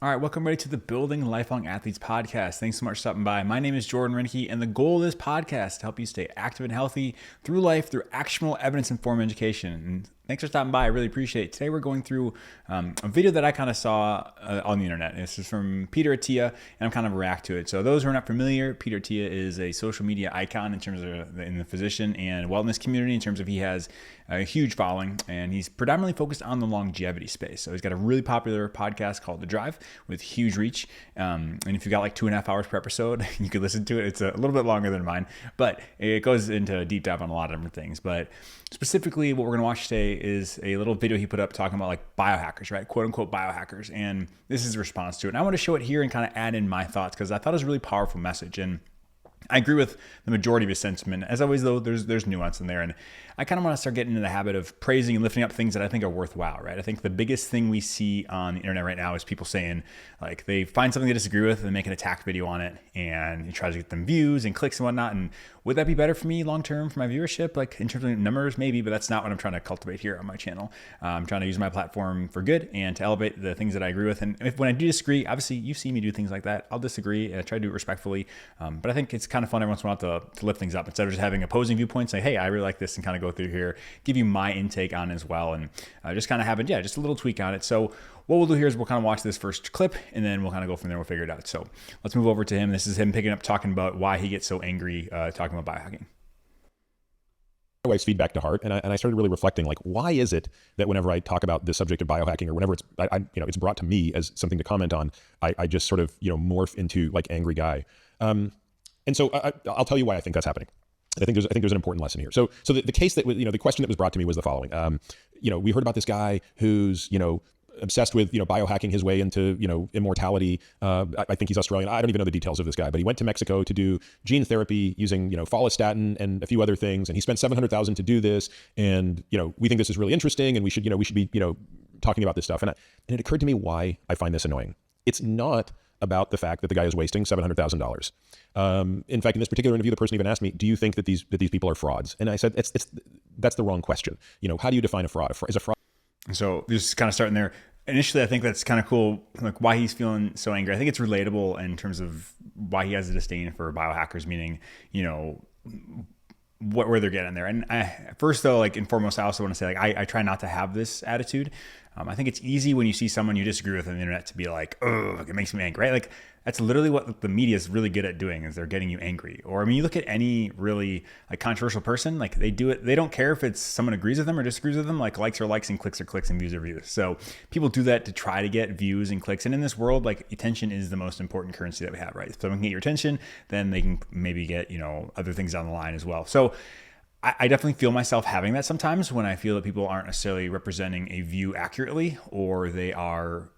All right, welcome everybody to the Building Lifelong Athletes podcast. Thanks so much for stopping by. My name is Jordan Rennicke, and the goal of this podcast is to help you stay active and healthy through life through actionable, evidence-informed education. And thanks for stopping by. I really appreciate it. Today we're going through a video that I kind of saw on the internet. This is from Peter Attia, and I'm kind of react to it. So those who are not familiar, Peter Attia is a social media icon in terms of in the physician and wellness community. In terms of he has a huge following, and he's predominantly focused on the longevity space. So he's got a really popular podcast called The Drive with huge reach. And if you've got like 2.5 hours per episode, you could listen to it. It's a little bit longer than mine, but it goes into a deep dive on a lot of different things. But specifically what we're going to watch today is a little video he put up talking about like biohackers, right? Quote unquote biohackers. And this is a response to it. And I want to show it here and kind of add in my thoughts because I thought it was a really powerful message. And I agree with the majority of his sentiment. As always, though, there's nuance in there. And I kind of want to start getting into the habit of praising and lifting up things that I think are worthwhile, right? I think the biggest thing we see on the internet right now is people saying, like, they find something they disagree with and they make an attack video on it, and he tries to get them views and clicks and whatnot. And would that be better for me long-term for my viewership? Like, in terms of numbers, maybe, but that's not what I'm trying to cultivate here on my channel. I'm trying to use my platform for good and to elevate the things that I agree with. And when I do disagree, obviously, you see me do things like that. I'll disagree and I try to do it respectfully. But I think it's kind of fun every once in a while to lift things up instead of just having opposing viewpoints, say, hey, I really like this, and kind of go through here, give you my intake on it as well, and just kind of have it, just a little tweak on it. So what we'll do here is we'll kind of watch this first clip, and then we'll kind of go from there. We'll figure it out. So let's move over to him. This is him picking up, talking about why he gets so angry, talking about biohacking. My wife's feedback to heart, and I started really reflecting, like, why is it that whenever I talk about the subject of biohacking, or whenever it's brought to me as something to comment on, I just sort of morph into like angry guy. And so I'll tell you why I think that's happening. I think there's an important lesson here. So the case that the question that was brought to me was the following. We heard about this guy who's obsessed with biohacking his way into immortality. I think he's Australian. I don't even know the details of this guy, but he went to Mexico to do gene therapy using follistatin and a few other things, and he spent $700,000 to do this. And we think this is really interesting, and we should be talking about this stuff. And it occurred to me why I find this annoying. It's not about the fact that the guy is wasting $700,000. In fact, in this particular interview, the person even asked me, "Do you think that these people are frauds?" And I said, that's the wrong question. How do you define a fraud? Is a fraud? So just kind of starting there. Initially, I think that's kind of cool, like why he's feeling so angry. I think it's relatable in terms of why he has a disdain for biohackers, meaning, where they're getting there. And first though, like, and foremost, I also want to say, like, I try not to have this attitude. I think it's easy when you see someone you disagree with on the internet to be like, oh, it makes me angry, right? Like, that's literally what the media is really good at doing, is they're getting you angry. Or, I mean, you look at any really like controversial person, like they do it, they don't care if it's someone agrees with them or disagrees with them, like likes are likes and clicks are clicks and views are views. So people do that to try to get views and clicks. And in this world, like, attention is the most important currency that we have, right? If someone can get your attention, then they can maybe get, other things down the line as well. So I definitely feel myself having that sometimes when I feel that people aren't necessarily representing a view accurately, or they are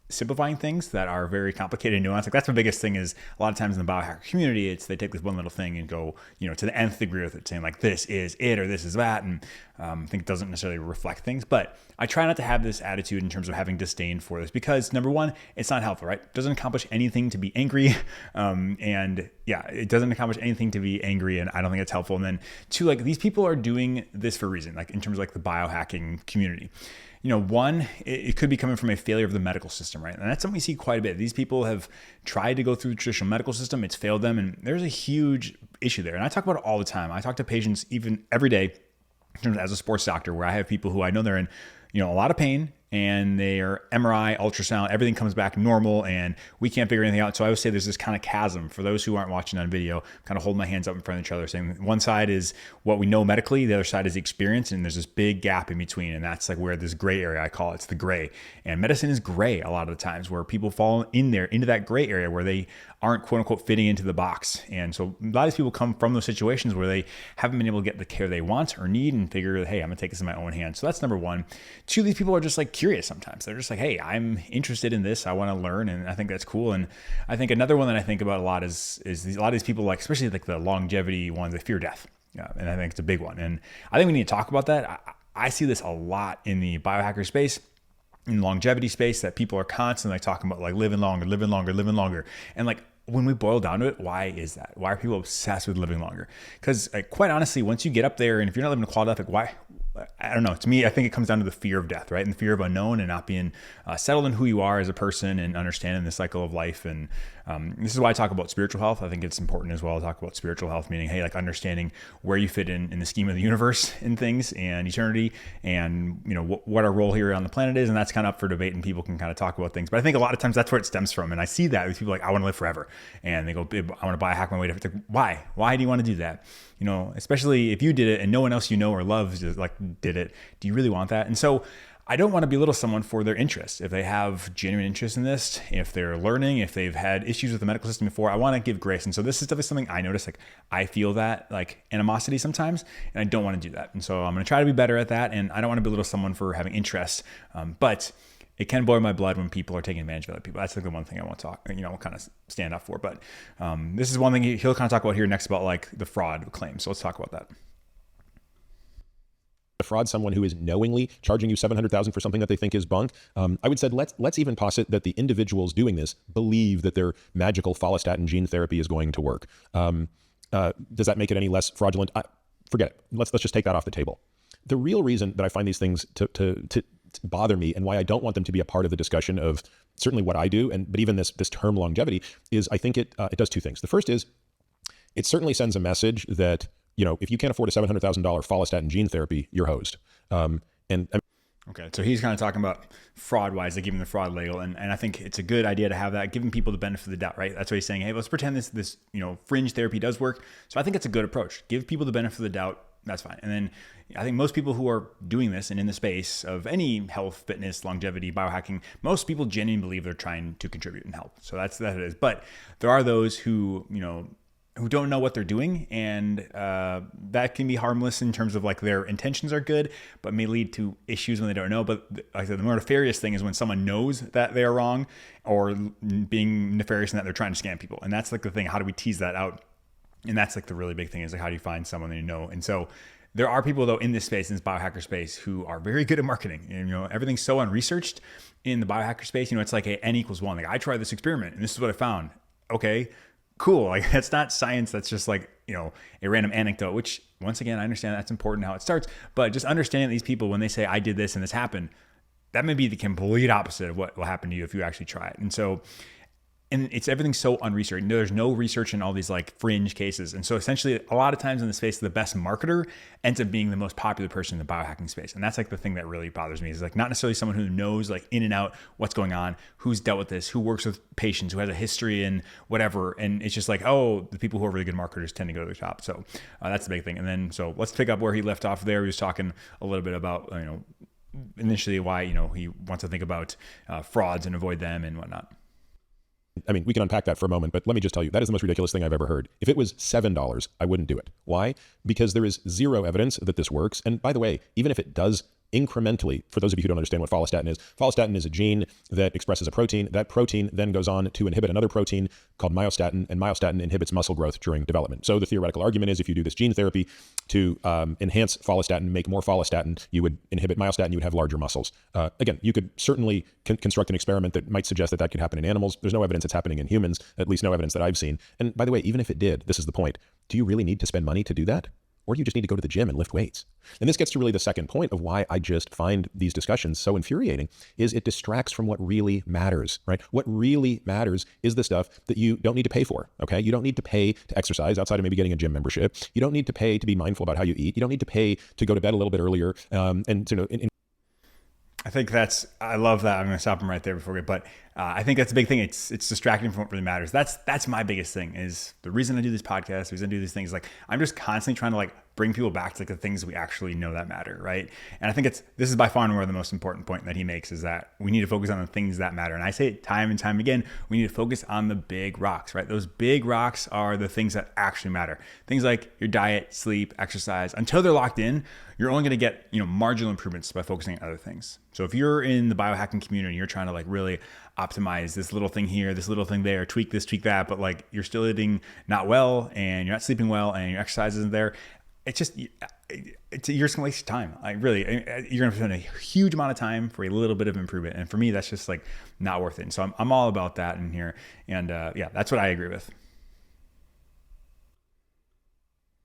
simplifying things that are very complicated and nuanced. Like, that's the biggest thing, is a lot of times in the biohacker community, it's they take this one little thing and go, to the nth degree with it, saying like, this is it, or this is that. And I think it doesn't necessarily reflect things, but I try not to have this attitude in terms of having disdain for this, because number one, it's not helpful, right? It doesn't accomplish anything to be angry. It doesn't accomplish anything to be angry, and I don't think it's helpful. And then two, like, these people are doing this for a reason, like in terms of like the biohacking community. One, it could be coming from a failure of the medical system, right? And that's something we see quite a bit. These people have tried to go through the traditional medical system. It's failed them. And there's a huge issue there. And I talk about it all the time. I talk to patients even every day in terms of, as a sports doctor, where I have people who I know they're in, a lot of pain, and their MRI, ultrasound, everything comes back normal, and we can't figure anything out. So I always say there's this kind of chasm. For those who aren't watching on video, kind of hold my hands up in front of each other, saying one side is what we know medically, the other side is the experience, and there's this big gap in between, and that's like where this gray area, I call it's the gray. And medicine is gray a lot of the times, where people fall into that gray area where they aren't quote unquote fitting into the box. And so a lot of these people come from those situations where they haven't been able to get the care they want or need, and figure, hey, I'm gonna take this in my own hands. So that's number one. Two, these people are just like curious sometimes. They're just like, hey, I'm interested in this. I want to learn. And I think that's cool. And I think another one that I think about a lot is a lot of these people, like, especially like the longevity ones, they fear death. And I think it's a big one. And I think we need to talk about that. I see this a lot in the biohacker space, in the longevity space, that people are constantly like talking about like living longer, living longer, living longer. And like, when we boil down to it, why is that? Why are people obsessed with living longer? Because quite honestly, once you get up there, and if you're not living a quality life, like, I don't know. To me, I think it comes down to the fear of death, right? And the fear of unknown and not being settled in who you are as a person and understanding the cycle of life. And this is why I talk about spiritual health. I think it's important as well to talk about spiritual health, meaning, hey, like understanding where you fit in the scheme of the universe and things and eternity and, you know, what our role here on the planet is. And that's kind of up for debate and people can kind of talk about things. But I think a lot of times that's where it stems from. And I see that with people like, I want to live forever. And they go, I want to biohack my way to, it's like, why? Why do you want to do that? You know, especially if you did it and no one else you know or loves like did it, do you really want that? And so I don't want to belittle someone for their interest. If they have genuine interest in this, if they're learning, if they've had issues with the medical system before, I want to give grace. And so this is definitely something I notice, like I feel that like animosity sometimes, and I don't want to do that. And so I'm going to try to be better at that. And I don't want to belittle someone for having interest, but it can boil my blood when people are taking advantage of other people. That's like the one thing I want to talk, you know, kind of stand up for. But this is one thing he'll kind of talk about here next about like the fraud claims. So let's talk about that. Fraud someone who is knowingly charging you $700,000 for something that they think is bunk. I would say let's even posit that the individuals doing this believe that their magical follistatin gene therapy is going to work. Does that make it any less fraudulent? Forget it. Let's just take that off the table. The real reason that I find these things to bother me and why I don't want them to be a part of the discussion of certainly what I do, but even this term longevity is I think it does two things. The first is it certainly sends a message that, you know, if you can't afford a $700,000 follistatin gene therapy, you're hosed. Okay, so he's kind of talking about fraud-wise, like giving the fraud label, and I think it's a good idea to have that, giving people the benefit of the doubt, right? That's what he's saying. Hey, let's pretend this you know fringe therapy does work. So I think it's a good approach. Give people the benefit of the doubt. That's fine. And then I think most people who are doing this and in the space of any health, fitness, longevity, biohacking, most people genuinely believe they're trying to contribute and help. So that it is. But there are those who who don't know what they're doing, and that can be harmless in terms of like their intentions are good, but may lead to issues when they don't know. But like I said, the more nefarious thing is when someone knows that they are wrong or being nefarious in that they're trying to scam people. And that's like the thing. How do we tease that out? And that's like the really big thing is like, how do you find someone that you know? And so there are people though in this space, in this biohacker space, who are very good at marketing. And you know, everything's so unresearched in the biohacker space. You know, it's like a N equals 1. Like I tried this experiment and this is what I found. Okay, cool. Like that's not science. That's just like, you know, a random anecdote, which once again, I understand that's important how it starts, but just understanding these people, when they say I did this and this happened, that may be the complete opposite of what will happen to you if you actually try it. And so, and it's everything's so unresearched. There's no research in all these like fringe cases. And so essentially a lot of times in the space, the best marketer ends up being the most popular person in the biohacking space. And that's like the thing that really bothers me is like not necessarily someone who knows like in and out what's going on, who's dealt with this, who works with patients, who has a history and whatever. And it's just like, oh, the people who are really good marketers tend to go to the top. So that's the big thing. And then, so let's pick up where he left off there. He was talking a little bit about, you know, initially why, you know, he wants to think about frauds and avoid them and whatnot. I mean, we can unpack that for a moment, but let me just tell you, that is the most ridiculous thing I've ever heard. If it was $7, I wouldn't do it. Why? Because there is zero evidence that this works. And by the way, even if it does incrementally, for those of you who don't understand what follistatin is a gene that expresses a protein. That protein then goes on to inhibit another protein called myostatin, and myostatin inhibits muscle growth during development. So the theoretical argument is if you do this gene therapy to enhance follistatin, make more follistatin, you would inhibit myostatin, you would have larger muscles. Again, you could certainly construct an experiment that might suggest that that could happen in animals. There's no evidence it's happening in humans, at least no evidence that I've seen. And by the way, even if it did, this is the point, do you really need to spend money to do that? Or do you just need to go to the gym and lift weights? And this gets to really the second point of why I just find these discussions so infuriating, is it distracts from what really matters, right? What really matters is the stuff that you don't need to pay for, okay? You don't need to pay to exercise outside of maybe getting a gym membership. You don't need to pay to be mindful about how you eat. You don't need to pay to go to bed a little bit earlier. And you know, I think I love that. I'm going to stop him right there before we, but I think that's a big thing. It's distracting from what really matters. That's my biggest thing, is the reason I do this podcast, the reason I do these things. Like I'm just constantly trying to like bring people back to like the things we actually know that matter. Right. And I think this is by far and away the most important point that he makes, is that we need to focus on the things that matter. And I say it time and time again, we need to focus on the big rocks, right? Those big rocks are the things that actually matter. Things like your diet, sleep, exercise. Until they're locked in, you're only going to get, marginal improvements by focusing on other things. So if you're in the biohacking community, you're trying to like really optimize this little thing here, this little thing there, tweak this, tweak that, but like you're still eating not well and you're not sleeping well and your exercise isn't there. It's just, you're just gonna waste your time. Like really, you're gonna spend a huge amount of time for a little bit of improvement. And for me, that's just like not worth it. And so I'm all about that in here. And yeah, that's what I agree with.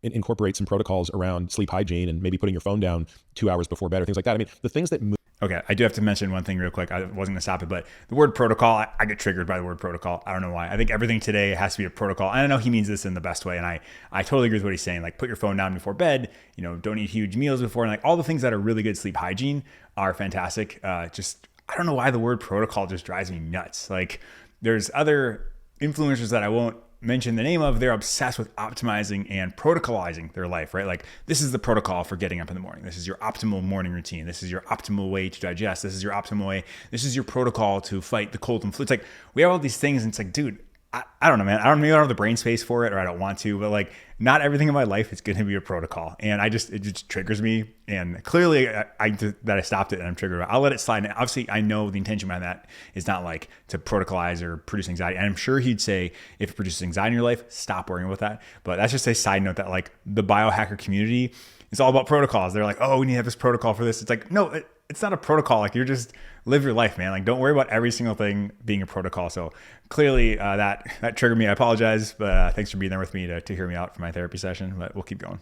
incorporate some protocols around sleep hygiene and maybe putting your phone down 2 hours before bed or things like that. I mean, the things that move. Okay, I do have to mention one thing real quick. I wasn't gonna stop it, but the word protocol, I get triggered by the word protocol. I don't know why. I think everything today has to be a protocol. And I know he means this in the best way, and I totally agree with what he's saying. Like, put your phone down before bed. Don't eat huge meals before, and like all the things that are really good sleep hygiene are fantastic. Just I don't know why the word protocol just drives me nuts. Like, there's other influencers that I won't mention the name of, they're obsessed with optimizing and protocolizing their life, right? Like, this is the protocol for getting up in the morning. This is your optimal morning routine. This is your optimal way to digest. This is your optimal way. This is your protocol to fight the cold and flu. It's like, we have all these things and it's like, dude, I don't know, man. I don't have the brain space for it, or I don't want to, but like, not everything in my life is going to be a protocol. And it just triggers me. And clearly that I stopped it and I'm triggered. I'll let it slide. And obviously I know the intention behind that is not like to protocolize or produce anxiety. And I'm sure he'd say, if it produces anxiety in your life, stop worrying about that. But that's just a side note that like the biohacker community is all about protocols. They're like, oh, we need to have this protocol for this. It's like, no, it's not a protocol. Like, you're just live your life, man. Like, don't worry about every single thing being a protocol. So clearly that triggered me. I apologize, but thanks for being there with me to hear me out for my therapy session, but we'll keep going.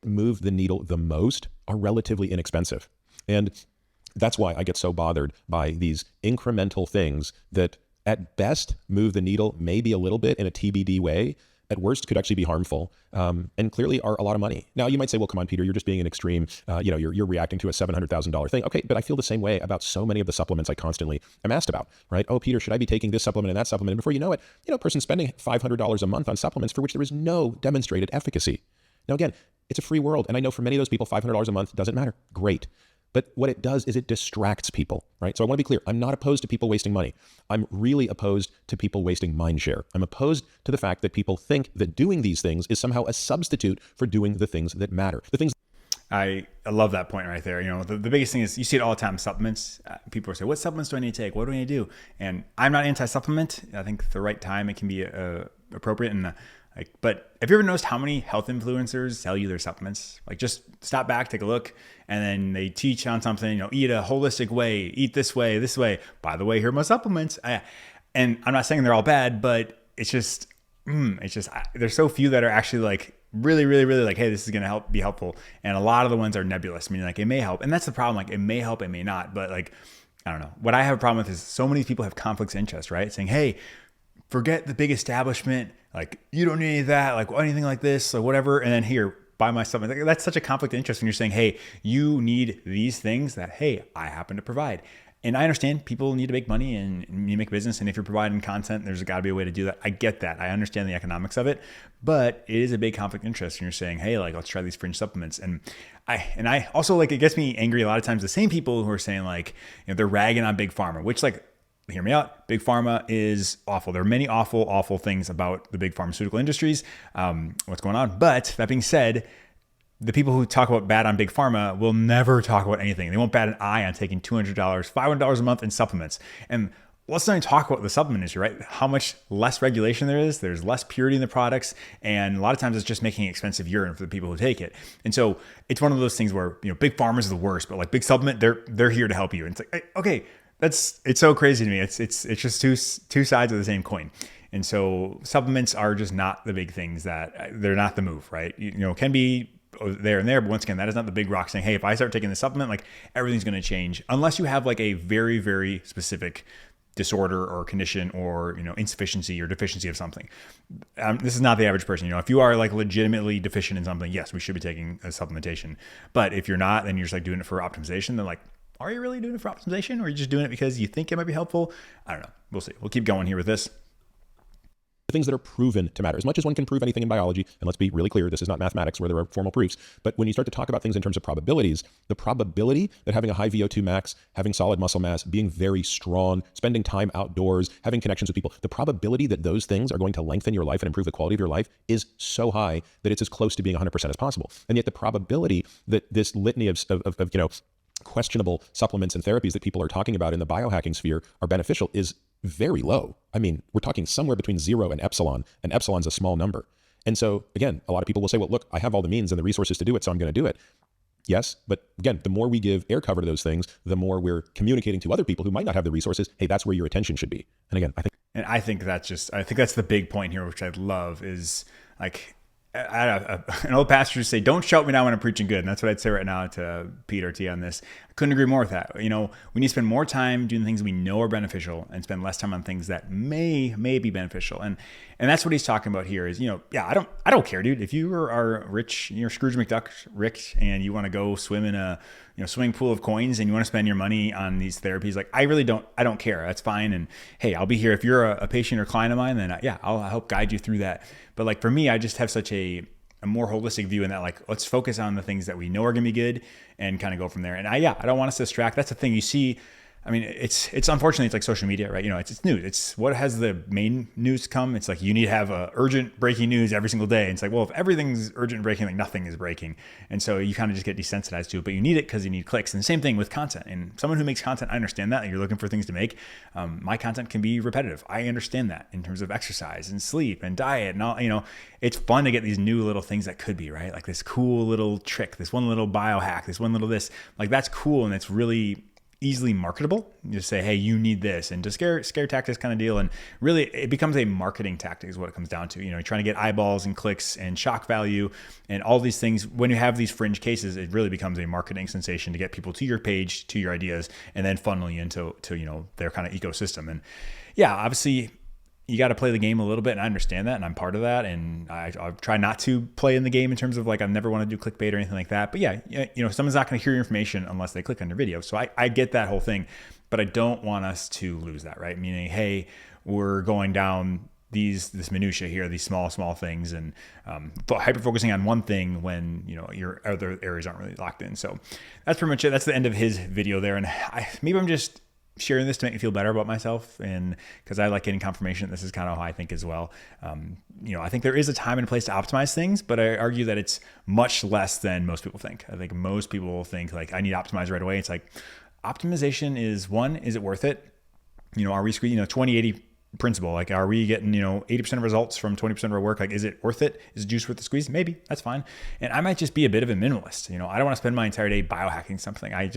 Move the needle the most are relatively inexpensive. And that's why I get so bothered by these incremental things that at best move the needle maybe a little bit in a TBD way, at worst could actually be harmful, and clearly are a lot of money. Now you might say, well, come on, Peter, you're just being an extreme, you're reacting to a $700,000 thing. Okay, but I feel the same way about so many of the supplements I constantly am asked about, right? Oh, Peter, should I be taking this supplement and that supplement? And before you know it, a person spending $500 a month on supplements for which there is no demonstrated efficacy. Now, again, it's a free world. And I know for many of those people, $500 a month doesn't matter. Great. But what it does is it distracts people, right? So I want to be clear. I'm not opposed to people wasting money. I'm really opposed to people wasting mind share. I'm opposed to the fact that people think that doing these things is somehow a substitute for doing the things that matter. The things. I love that point right there. The biggest thing is you see it all the time, supplements. People say, what supplements do I need to take? What do I need to do? And I'm not anti-supplement. I think at the right time it can be appropriate. And but have you ever noticed how many health influencers sell you their supplements? Like, just stop back, take a look, and then they teach on something, eat a holistic way, eat this way, this way. By the way, here are my supplements. And I'm not saying they're all bad, but it's just there's so few that are actually like really, really, really like, hey, this is going to be helpful. And a lot of the ones are nebulous, meaning like it may help. And that's the problem. Like, it may help, it may not, but like, I don't know. What I have a problem with is so many people have conflicts of interest, right? Saying, hey, forget the big establishment. Like, you don't need any of that, like anything like this or whatever. And then here, buy my supplement. Like, that's such a conflict of interest when you're saying, hey, you need these things that, hey, I happen to provide. And I understand people need to make money and you make business. And if you're providing content, there's got to be a way to do that. I get that. I understand the economics of it, but it is a big conflict of interest when you're saying, hey, like, let's try these fringe supplements. And I also, like, it gets me angry a lot of times, the same people who are saying like, they're ragging on big pharma, which, like, hear me out. Big pharma is awful. There are many awful, awful things about the big pharmaceutical industries, what's going on. But that being said, the people who talk about bad on big pharma will never talk about anything. They won't bat an eye on taking $200, $500 a month in supplements. And let's not even talk about the supplement industry, right? How much less regulation there is. There's less purity in the products. And a lot of times it's just making expensive urine for the people who take it. And so it's one of those things where, big pharma is the worst, but like big supplement, they're here to help you. And it's like, okay, it's so crazy to me. It's just two sides of the same coin. And so supplements are just not the big things they're not the move, right? Can be there and there, but once again, that is not the big rock saying, hey, if I start taking the supplement, like, everything's going to change, unless you have like a very, very specific disorder or condition or, insufficiency or deficiency of something. This is not the average person. If you are like legitimately deficient in something, yes, we should be taking a supplementation. But if you're not, then you're just like doing it for optimization, then like, are you really doing it for optimization, or are you just doing it because you think it might be helpful? I don't know. We'll see. We'll keep going here with this. Things that are proven to matter. As much as one can prove anything in biology, and let's be really clear, this is not mathematics where there are formal proofs, but when you start to talk about things in terms of probabilities, the probability that having a high VO2 max, having solid muscle mass, being very strong, spending time outdoors, having connections with people, the probability that those things are going to lengthen your life and improve the quality of your life is so high that it's as close to being 100% as possible. And yet the probability that this litany of questionable supplements and therapies that people are talking about in the biohacking sphere are beneficial is very low. I mean, we're talking somewhere between 0 and epsilon's a small number. And so again, a lot of people will say, well, look, I have all the means and the resources to do it, so I'm going to do it. Yes, but again, the more we give air cover to those things, the more we're communicating to other people who might not have the resources, hey, that's where your attention should be. And again, I think that's the big point here, which I love, is like, an old pastor used to say, don't shout me down when I'm preaching good. And that's what I'd say right now to Peter Attia on this. I couldn't agree more with that. We need to spend more time doing things we know are beneficial and spend less time on things that may be beneficial. And that's what he's talking about here is, I don't care, dude. If you are rich, you're Scrooge McDuck rich, and you want to go swim in a swimming pool of coins and you want to spend your money on these therapies, like I don't care. That's fine. And hey, I'll be here. If you're a patient or client of mine, then I'll help guide you through that. But like for me, I just have such a more holistic view in that, like, let's focus on the things that we know are going to be good and kind of go from there. And I don't want us to distract. That's the thing you see. I mean, it's unfortunately, it's like social media, right? It's news. It's what has the main news come. It's like you need to have urgent breaking news every single day. And it's like, well, if everything's urgent breaking, like nothing is breaking. And so you kind of just get desensitized to it, but you need it because you need clicks. And the same thing with content. And someone who makes content, I understand that. You're looking for things to make. My content can be repetitive. I understand that in terms of exercise and sleep and diet and all. It's fun to get these new little things that could be, right? Like this cool little trick, this one little biohack, this one little this. Like that's cool, and it's really easily marketable. You just say, hey, you need this, and just scare tactics kind of deal. And really it becomes a marketing tactic is what it comes down to. You're trying to get eyeballs and clicks and shock value and all these things. When you have these fringe cases, it really becomes a marketing sensation to get people to your page, to your ideas, and then funnel you into their kind of ecosystem. And obviously you got to play the game a little bit, and I understand that, and I'm part of that, and I try not to play in the game in terms of like I never want to do clickbait or anything like that. But someone's not going to hear your information unless they click on your video. So I get that whole thing, but I don't want us to lose that, right? Meaning, hey, we're going down this minutia here, these small things, and hyper focusing on one thing when your other areas aren't really locked in. So that's pretty much it. That's the end of his video there, and maybe I'm just sharing this to make me feel better about myself, and because I like getting confirmation that this is kind of how I think as well. I think there is a time and a place to optimize things, but I argue that it's much less than most people think. I think most people think like I need to optimize right away. It's like optimization is it worth it? Are we 20-80 principle? Like, are we getting 80% of results from 20% of our work? Like, is it worth it? Is the juice worth the squeeze? Maybe. That's fine. And I might just be a bit of a minimalist. I don't want to spend my entire day biohacking something. I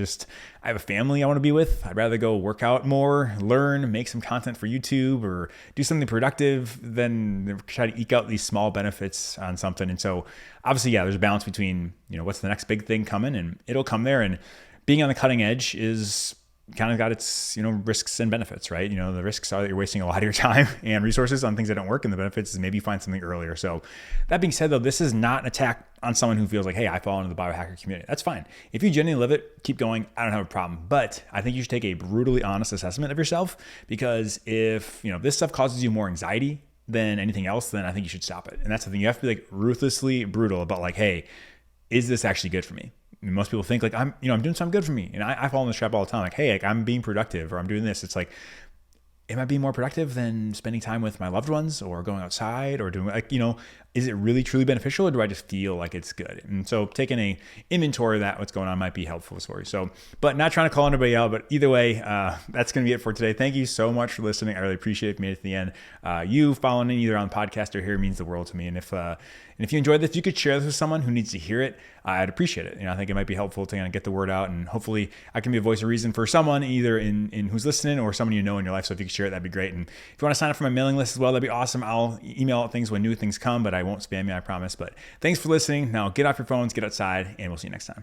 have a family I want to be with. I'd rather go work out more, learn, make some content for YouTube, or do something productive than try to eke out these small benefits on something. And so obviously, there's a balance between what's the next big thing coming, and it'll come there. And being on the cutting edge is kind of got its, risks and benefits, right? The risks are that you're wasting a lot of your time and resources on things that don't work, and the benefits is maybe you find something earlier. So that being said, though, this is not an attack on someone who feels like, hey, I fall into the biohacker community. That's fine. If you genuinely live it, keep going. I don't have a problem. But I think you should take a brutally honest assessment of yourself, because if, this stuff causes you more anxiety than anything else, then I think you should stop it. And that's the thing. You have to be like ruthlessly brutal about like, hey, is this actually good for me? And most people think like I'm doing something good for me. And I fall in this trap all the time. Like, hey, like I'm being productive, or I'm doing this. It's like, am I being more productive than spending time with my loved ones or going outside or doing is it really truly beneficial, or do I just feel like it's good? And so taking a inventory of that, what's going on, might be helpful for you. So, but not trying to call anybody out, but either way, that's going to be it for today. Thank you so much for listening. I really appreciate it. If you made it to the end. You following in either on podcast or here means the world to me. And if you enjoyed this, you could share this with someone who needs to hear it. I'd appreciate it. I think it might be helpful to kind of get the word out, and hopefully I can be a voice of reason for someone either in who's listening or someone in your life. So if you could share it, that'd be great. And if you want to sign up for my mailing list as well, that'd be awesome. I'll email out things when new things come, but I won't spam you, I promise. But thanks for listening. Now get off your phones, get outside, and we'll see you next time.